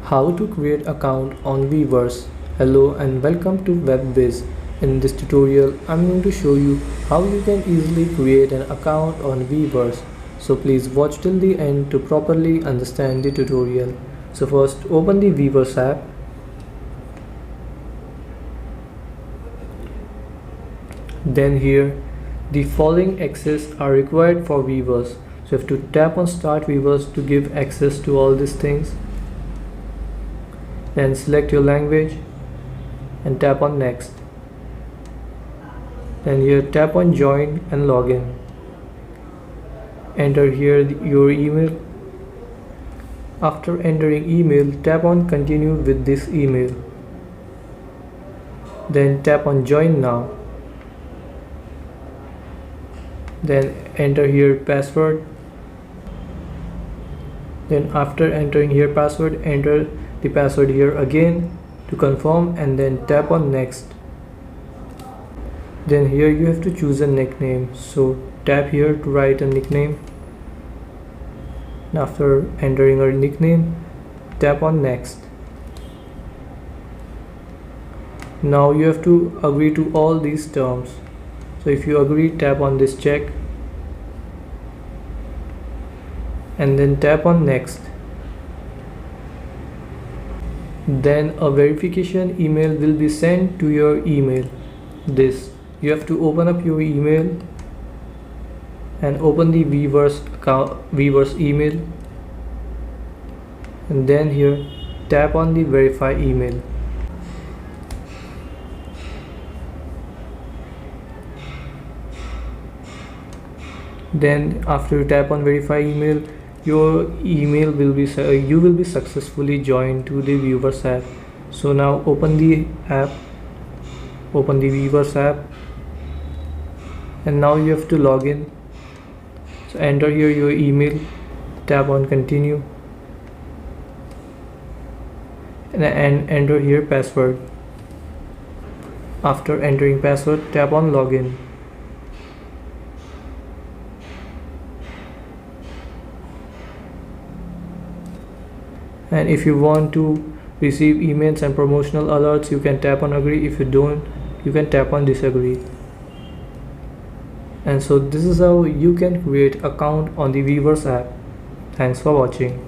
How to create account on Weverse. Hello and welcome to Whizz. In this tutorial, I'm going to show you how you can easily create an account on Weverse. So please watch till the end to properly understand the tutorial. So first, open the Weverse app. Then here, the following access are required for Weverse. So you have to tap on Start Weverse to give access to all these things. Then select your language and tap on Next. Then here tap on Join and Login. Enter here your email. After entering email, tap on Continue with this email. Then tap on Join Now. Then enter here password. Then after entering here password, enter the password here again to confirm and then tap on Next. Then here you have to choose a nickname, so tap here to write a nickname. And after entering a nickname, tap on Next. Now you have to agree to all these terms. So if you agree, tap on this check and then tap on Next. Then a verification email will be sent to your email. You have to open up your email and open the Weverse email, and then here tap on the verify email. Then after you tap on verify email, your email will be you will be successfully joined to the Weverse app. So now open the Weverse app, and now you have to log in. So enter here your email, tap on continue and enter here password. After entering password, tap on login. And if you want to receive emails and promotional alerts, you can tap on agree. If you don't, you can tap on disagree. And so this is how you can create account on the Weverse app. Thanks for watching.